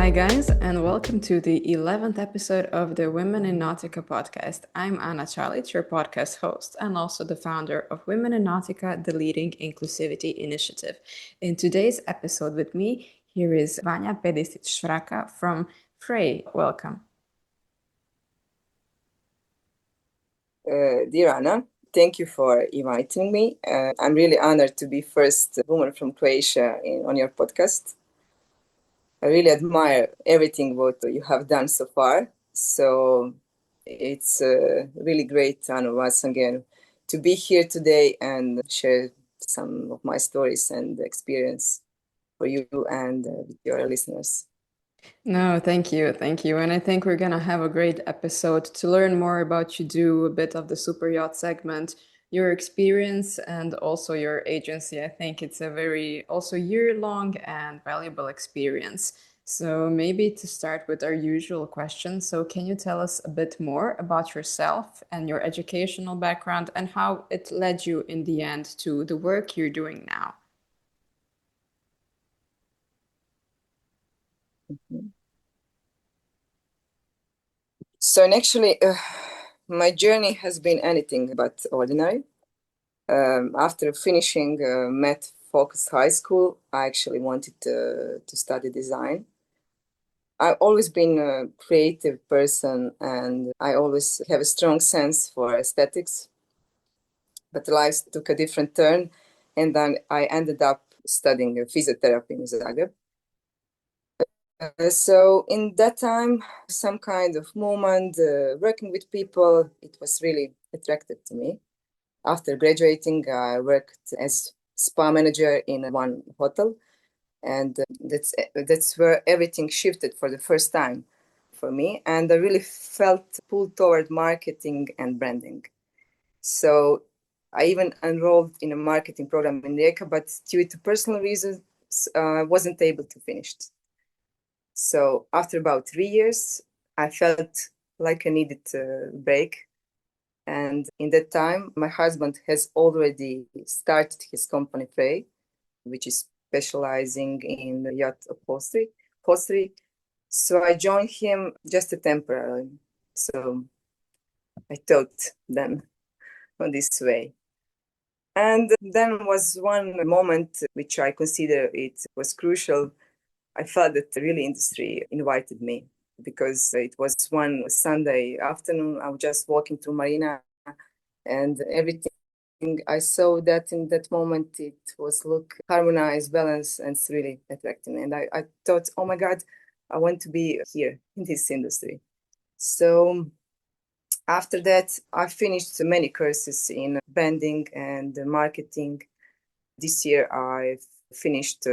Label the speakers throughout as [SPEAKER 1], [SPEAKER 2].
[SPEAKER 1] Hi, guys, and welcome to the 11th episode of the Women in Nautica podcast. I'm Anna Chalic, your podcast host, and also the founder of Women in Nautica, the leading inclusivity initiative. In today's episode with me, here is Vanja Pedisić Švraka from Frey. Welcome.
[SPEAKER 2] Dear Anna, thank you for inviting me. I'm really honored to be first woman from Croatia on your podcast. I really admire everything what you have done so far. So it's really great honor once again to be here today and share some of my stories and experience for you and with your listeners.
[SPEAKER 1] No, thank you. Thank you. And I think we're going to have a great episode to learn more about you, do a bit of the super yacht segment, your experience, and also your agency. I think it's a very also year-long and valuable experience. So maybe to start with our usual question. So can you tell us a bit more about yourself and your educational background and how it led you in the end to the work you're doing now?
[SPEAKER 2] Mm-hmm. So actually, my journey has been anything but ordinary. After finishing math-focused high school, I actually wanted to study design. I've always been a creative person and I always have a strong sense for aesthetics. But life took a different turn and then I ended up studying physiotherapy in Zagreb. So in that time, some kind of moment, working with people, it was really attractive to me. After graduating, I worked as spa manager in one hotel, and that's where everything shifted for the first time for me. And I really felt pulled toward marketing and branding. So I even enrolled in a marketing program in Rijeka, but due to personal reasons, I wasn't able to finish it. So after about 3 years, I felt like I needed a break. And in that time, my husband has already started his company, Frey, which is specializing in yacht upholstery. So I joined him just temporarily. So I thought then on this way. And then was one moment which I consider it was crucial. I felt that the real industry invited me because it was one Sunday afternoon. I was just walking through Marina and everything. I saw that in that moment it was look harmonized, balanced, and it's really attracting. And I thought, oh my God, I want to be here in this industry. So after that, I finished many courses in branding and marketing. This year, I've finished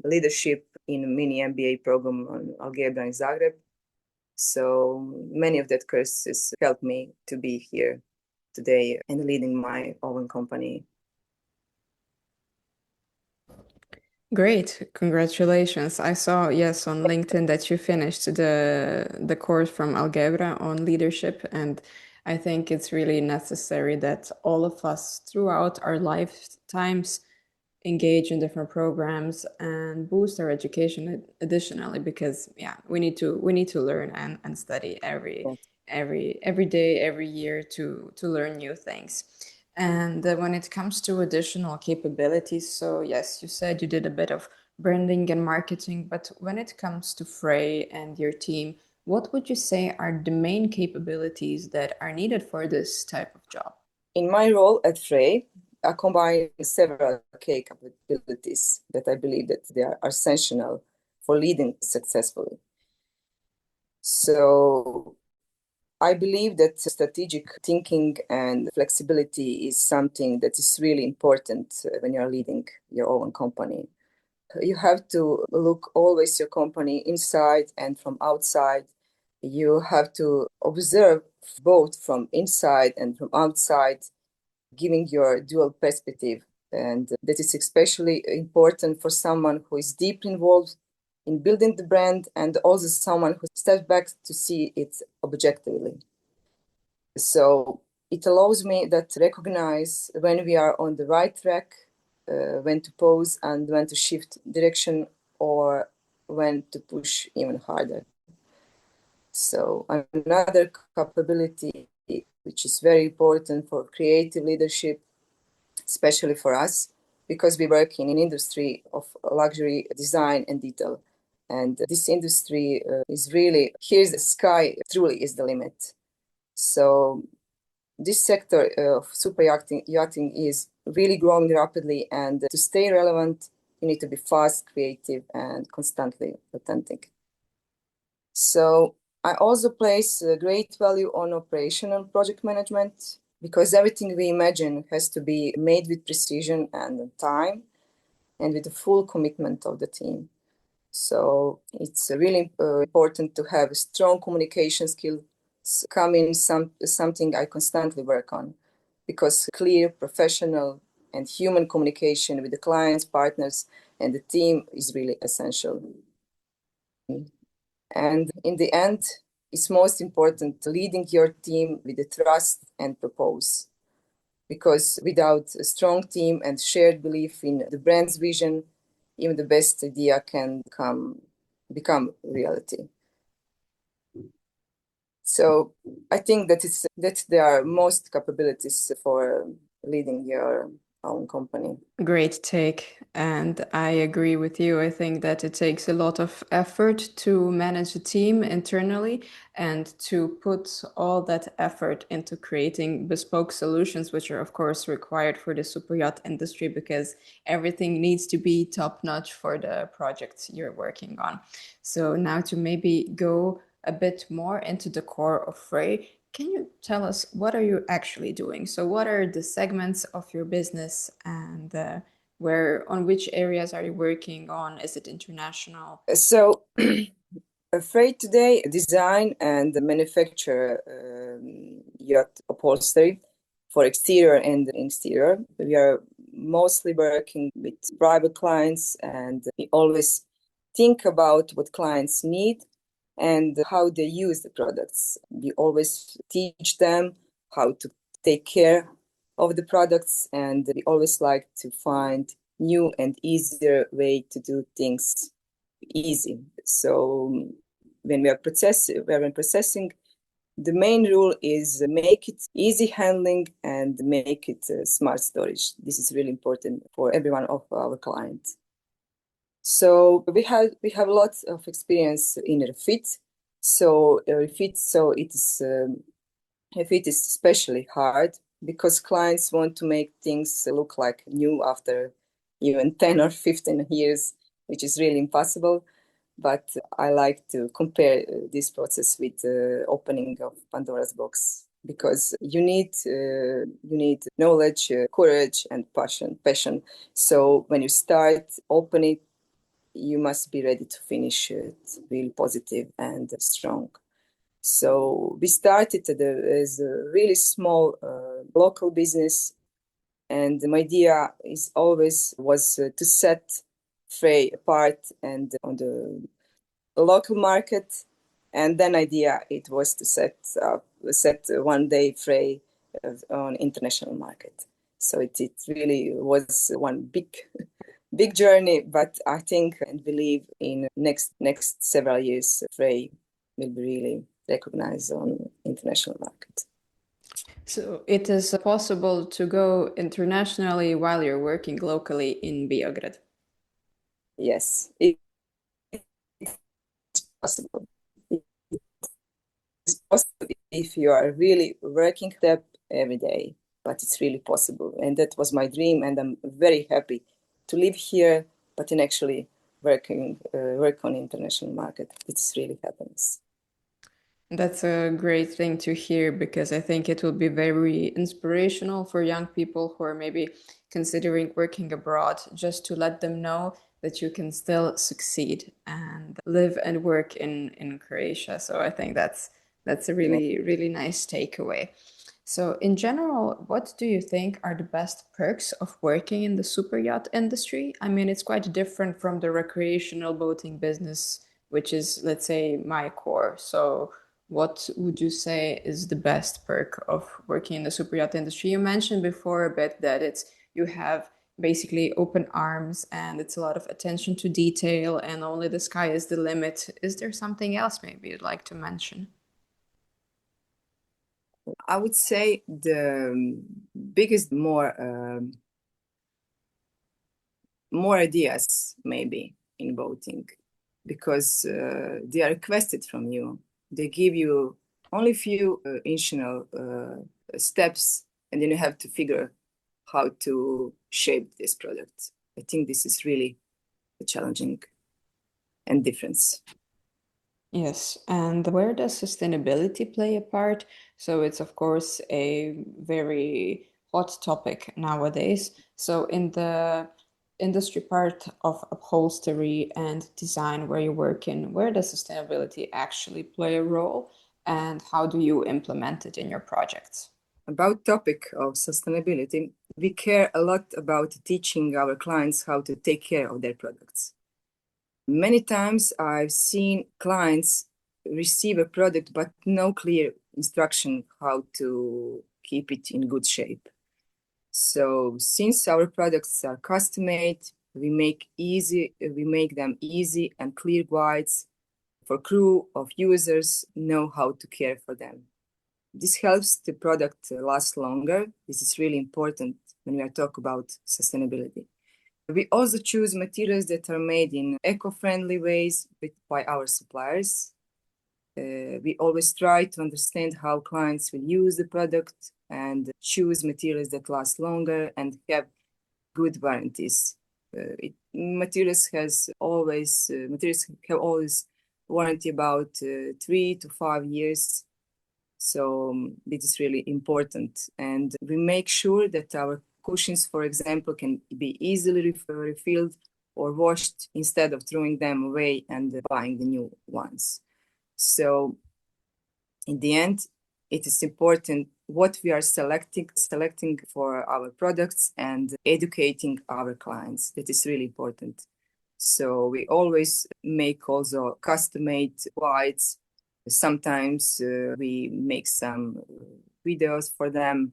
[SPEAKER 2] leadership in a mini MBA program on Algebra in Zagreb. So many of that courses helped me to be here today and leading my own company.
[SPEAKER 1] Great, congratulations. I saw, yes, on LinkedIn that you finished the course from Algebra on leadership, and I think it's really necessary that all of us throughout our lifetimes engage in different programs and boost our education additionally, because we need to learn and study every day, every year to learn new things. And when it comes to additional capabilities, so yes, you said you did a bit of branding and marketing, but when it comes to Frey and your team, what would you say are the main capabilities that are needed for this type of job?
[SPEAKER 2] In my role at Frey, I combine several capabilities that I believe that they are essential for leading successfully. So I believe that strategic thinking and flexibility is something that is really important when you're leading your own company. You have to look always your company inside and from outside. You have to observe both from inside and from outside, giving your dual perspective. And that is especially important for someone who is deeply involved in building the brand and also someone who steps back to see it objectively. So it allows me that recognize when we are on the right track, when to pause and when to shift direction, or when to push even harder. So another capability which is very important for creative leadership, especially for us, because we work in an industry of luxury design and detail. And this industry is really, here's the sky, truly is the limit. So this sector of super yachting is really growing rapidly, and to stay relevant, you need to be fast, creative, and constantly authentic. So I also place great value on operational project management, because everything we imagine has to be made with precision and time, and with the full commitment of the team. So it's really important to have strong communication skills. Something I constantly work on, because clear, professional, and human communication with the clients, partners, and the team is really essential. And in the end, it's most important leading your team with the trust and purpose, because without a strong team and shared belief in the brand's vision, even the best idea can become reality. So I think that there are most capabilities for leading your own company.
[SPEAKER 1] Great take. And I agree with you. I think that it takes a lot of effort to manage a team internally and to put all that effort into creating bespoke solutions, which are, of course, required for the super yacht industry, because everything needs to be top notch for the projects you're working on. So now to maybe go a bit more into the core of Frey, can you tell us what are you actually doing? So what are the segments of your business, and on which areas are you working on? Is it international?
[SPEAKER 2] So Frey today design and manufacture yacht upholstery for exterior and interior. We are mostly working with private clients, and we always think about what clients need and how they use the products. We always teach them how to take care of the products, and we always like to find new and easier way to do things easy. So when we are processing, the main rule is make it easy handling and make it smart storage. This is really important for every one of our clients. So we have lots of experience in refit. So refit is especially hard, because clients want to make things look like new after even 10 or 15 years, which is really impossible. But I like to compare this process with the opening of Pandora's box, because you need knowledge, courage, and passion. So when you start opening, you must be ready to finish it really positive and strong. So we started as a really small local business, and my idea was to set Frey apart and on the local market, and then it was to set one day Frey on international market. So it really was one big journey, but I think and believe in next several years, Frey will be really recognized on international market.
[SPEAKER 1] So it is possible to go internationally while you're working locally in Beograd.
[SPEAKER 2] Yes, it's possible. It's possible if you are really working step every day, but it's really possible. And that was my dream, and I'm very happy to live here, but in actually work on international market. It's really happens.
[SPEAKER 1] That's a great thing to hear, because I think it will be very inspirational for young people who are maybe considering working abroad, just to let them know that you can still succeed and live and work in Croatia. So I think that's a really nice takeaway. So in general, what do you think are the best perks of working in the super yacht industry? I mean, it's quite different from the recreational boating business, which is, let's say, my core. So what would you say is the best perk of working in the super yacht industry? You mentioned before a bit that you have basically open arms and it's a lot of attention to detail and only the sky is the limit. Is there something else maybe you'd like to mention?
[SPEAKER 2] I would say the biggest more ideas maybe in boating, because they are requested from you. They give you only few initial steps, and then you have to figure how to shape this product. I think this is really challenging and difference.
[SPEAKER 1] Yes, and where does sustainability play a part? So it's of course a very hot topic nowadays. So in the industry part of upholstery and design where you work in, where does sustainability actually play a role and how do you implement it in your projects?
[SPEAKER 2] About topic of sustainability, we care a lot about teaching our clients how to take care of their products. Many times I've seen clients receive a product but no clear instruction how to keep it in good shape. So since our products are custom made, we make them easy and clear guides for crew of users know how to care for them. This helps the product last longer. This is really important when we are talking about sustainability. We also choose materials that are made in eco-friendly ways by our suppliers. We always try to understand how clients will use the product and choose materials that last longer and have good warranties. Materials have always warranty about 3 to 5 years. So this is really important. And we make sure that our cushions, for example, can be easily refilled or washed instead of throwing them away and buying the new ones. So in the end, it is important what we are selecting for our products and educating our clients. That is really important. So we always make also custom-made guides. Sometimes we make some videos for them.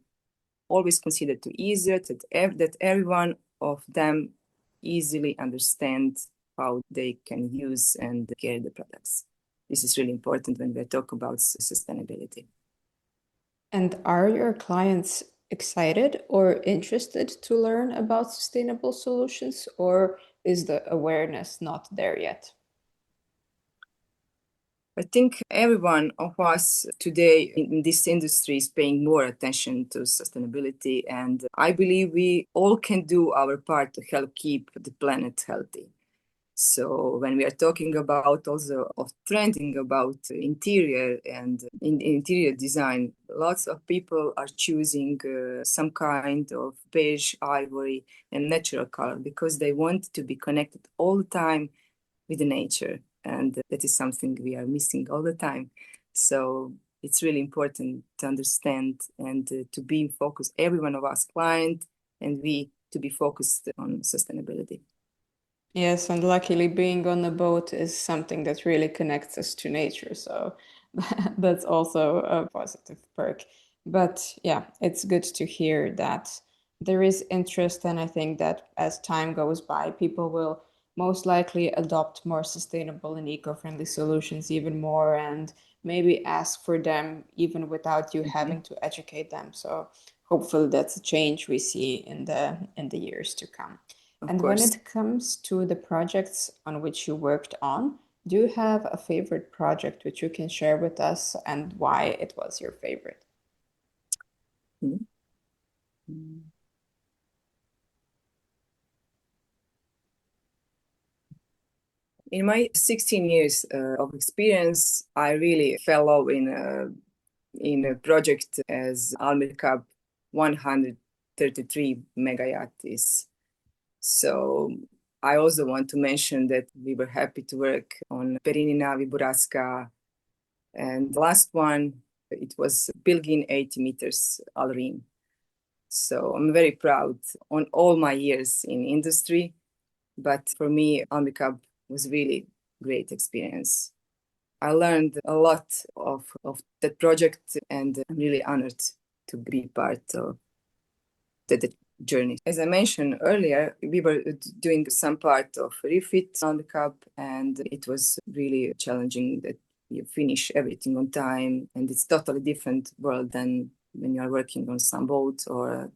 [SPEAKER 2] Always consider to easier that everyone of them easily understand how they can use and care the products. This is really important when we talk about sustainability.
[SPEAKER 1] And are your clients excited or interested to learn about sustainable solutions, or is the awareness not there yet?
[SPEAKER 2] I think everyone of us today in this industry is paying more attention to sustainability, and I believe we all can do our part to help keep the planet healthy. So when we are talking about also of trending about interior and in interior design, lots of people are choosing some kind of beige, ivory, and natural color because they want to be connected all the time with the nature. And that is something we are missing all the time. So it's really important to understand and to be focused, every one of us client and we to be focused on sustainability.
[SPEAKER 1] Yes, and luckily being on a boat is something that really connects us to nature. So that's also a positive perk. But yeah, it's good to hear that there is interest. And I think that as time goes by, people will most likely adopt more sustainable and eco-friendly solutions even more and maybe ask for them even without you having to educate them. So hopefully that's a change we see in the years to come.
[SPEAKER 2] Of
[SPEAKER 1] And when
[SPEAKER 2] course.
[SPEAKER 1] it comes to the projects on which you worked on, do you have a favorite project which you can share with us and why it was your favorite?
[SPEAKER 2] Mhm. In my 16 years of experience, I really fell off in a project as Almir Cup 133 mega yacht is. So I also want to mention that we were happy to work on Perini Navi Buraska, and the last one, it was Bilgin 80 meters Alrim. So I'm very proud on all my years in industry, but for me, Almir was really great experience. I learned a lot of that project, and I'm really honored to be part of journey. As I mentioned earlier, we were doing some part of refit on the cup, and it was really challenging that you finish everything on time, and it's totally different world than when you are working on some boat or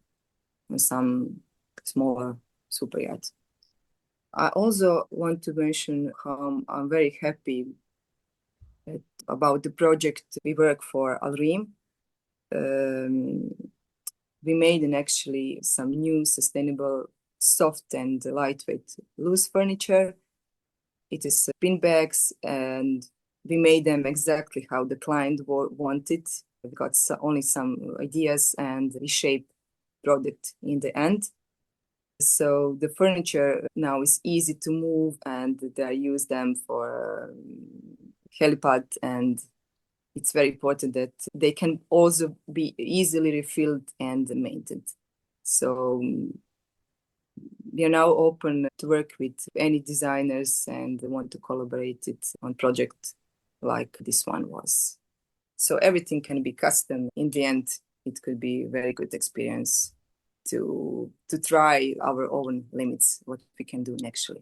[SPEAKER 2] on some smaller super yacht. I also want to mention how I'm very happy about the project we work for Alrim. We made actually some new sustainable soft and lightweight loose furniture. It is pin bags, and we made them exactly how the client wanted. We got only some ideas and reshape product in the end. So the furniture now is easy to move, and they use them for helipad, and it's very important that they can also be easily refilled and maintained. So we are now open to work with any designers and want to collaborate it on project like this one was. So everything can be custom. In the end, it could be a very good experience to try our own limits, what we can do actually.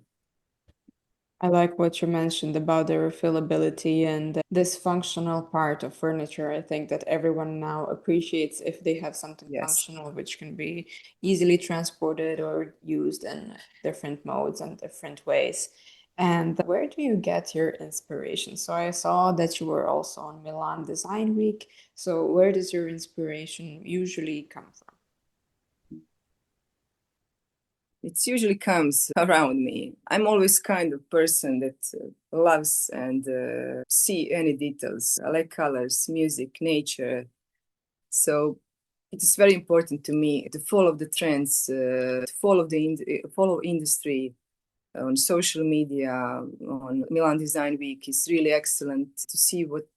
[SPEAKER 1] I like what you mentioned about the refillability and this functional part of furniture. I think that everyone now appreciates if they have something functional which can be easily transported or used in different modes and different ways. And where do you get your inspiration? So I saw that you were also on Milan Design Week. So where does your inspiration usually come from?
[SPEAKER 2] It usually comes around me. I'm always kind of person that loves and see any details. I like colors, music, nature. So it is very important to me to follow the trends, to follow industry on social media. On Milan Design Week is really excellent to see what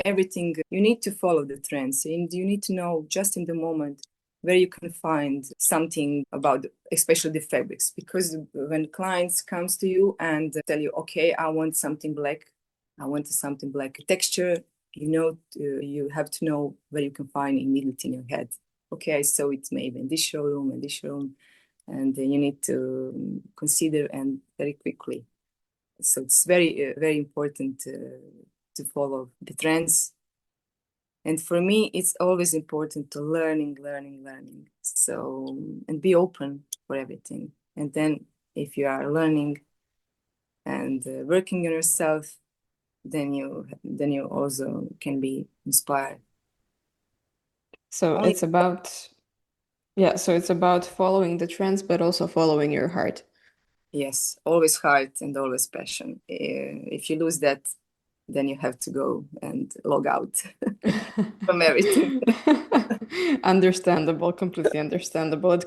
[SPEAKER 2] everything you need to follow the trends, and you need to know just in the moment where you can find something about especially the fabrics, because when clients comes to you and tell you, okay, I want something black, I want something black texture, you have to know where you can find immediately in your head. Okay, so it's maybe in this showroom and this showroom, and you need to consider and very quickly. So it's very very important to follow the trends. And for me, it's always important to learning. So, and be open for everything. And then if you are learning and working on yourself, then you also can be inspired.
[SPEAKER 1] So it's about, so it's about following the trends, but also following your heart.
[SPEAKER 2] Yes, always heart and always passion. If you lose that, then you have to go and log out from everything.
[SPEAKER 1] Understandable, completely understandable. It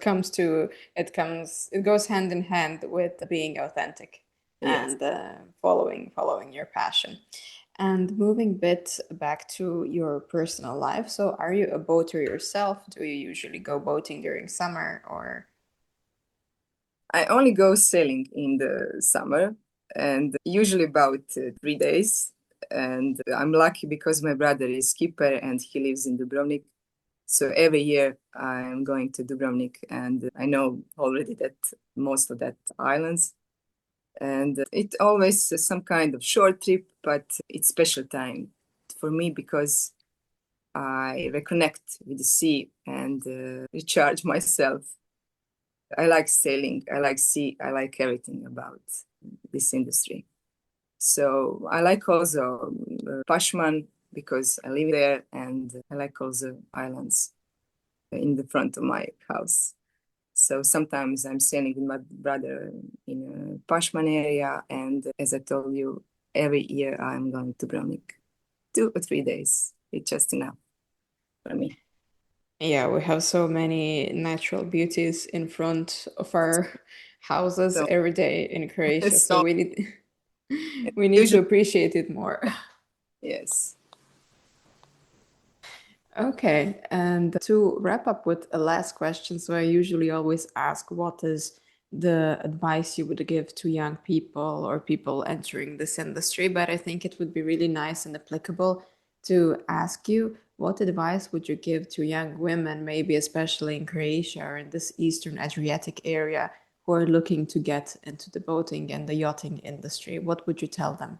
[SPEAKER 1] goes hand in hand with being authentic and following your passion. And moving a bit back to your personal life. So are you a boater yourself? Do you usually go boating during summer or?
[SPEAKER 2] I only go sailing in the summer, and usually about 3 days. And I'm lucky because my brother is skipper and he lives in Dubrovnik. So every year I'm going to Dubrovnik, and I know already that most of that islands. And it always some kind of short trip, but it's special time for me because I reconnect with the sea and recharge myself. I like sailing, I like sea, I like everything about this industry. So I like also Pashman because I live there, and I like also islands in the front of my house. So sometimes I'm sailing with my brother in a Pashman area, and as I told you, every year I'm going to Dubrovnik. 2 or 3 days, it's just enough for me.
[SPEAKER 1] Yeah, we have so many natural beauties in front of our houses every day in Croatia, so we need to appreciate it more.
[SPEAKER 2] Yes.
[SPEAKER 1] Okay, and to wrap up with a last question, so I usually always ask, what is the advice you would give to young people or people entering this industry? But I think it would be really nice and applicable to ask you, what advice would you give to young women, maybe especially in Croatia or in this Eastern Adriatic area, who are looking to get into the boating and the yachting industry? What would you tell them?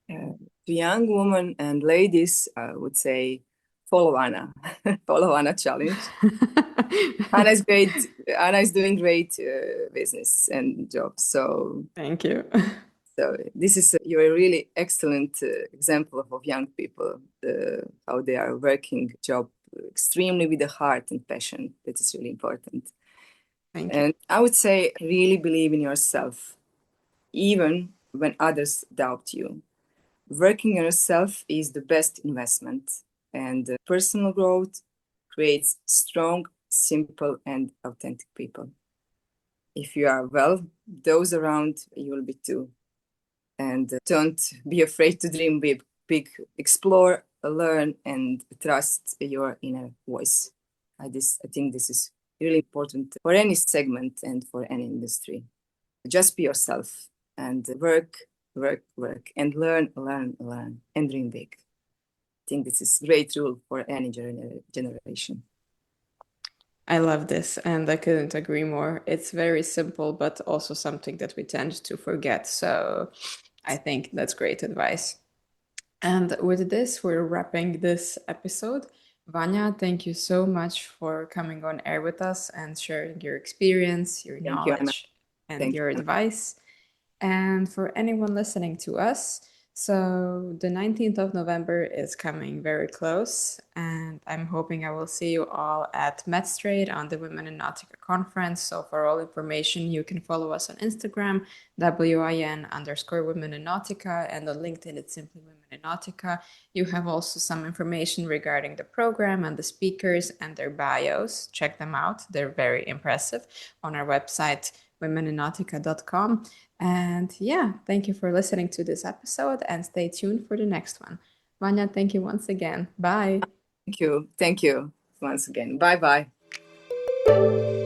[SPEAKER 2] To young women and ladies, I would say follow Anna, follow Anna challenge. Anna is great. Anna is doing great business and job. So
[SPEAKER 1] Thank you.
[SPEAKER 2] so this is you're a really excellent example of young people, how they are working job extremely with the heart and passion. That is really important.
[SPEAKER 1] Thank you.
[SPEAKER 2] And I would say really believe in yourself, even when others doubt you. Working on yourself is the best investment, and personal growth creates strong, simple, and authentic people. If you are well, those around you will be too. And don't be afraid to dream big, big. Explore, learn, and trust your inner voice. I think this is really important for any segment and for any industry. Just be yourself and work, and learn, and dream big. I think this is a great rule for any generation.
[SPEAKER 1] I love this, and I couldn't agree more. It's very simple, but also something that we tend to forget. So I think that's great advice. And with this, we're wrapping this episode. Vanya, thank you so much for coming on air with us and sharing your experience, your
[SPEAKER 2] Thank you, Anna.
[SPEAKER 1] knowledge, and
[SPEAKER 2] Thank
[SPEAKER 1] your
[SPEAKER 2] you.
[SPEAKER 1] advice. And for anyone listening to us, so the 19th of November is coming very close, and I'm hoping I will see you all at Metstrade on the Women in Nautica conference. So for all information, you can follow us on Instagram, WIN_Women in Nautica, and on LinkedIn, it's simply Women in Nautica. You have also some information regarding the program and the speakers and their bios. Check them out. They're very impressive on our website, womeninnautica.com. And yeah, thank you for listening to this episode and stay tuned for the next one. Vanya, thank you once again. Bye.
[SPEAKER 2] Thank you. Thank you once again. Bye bye.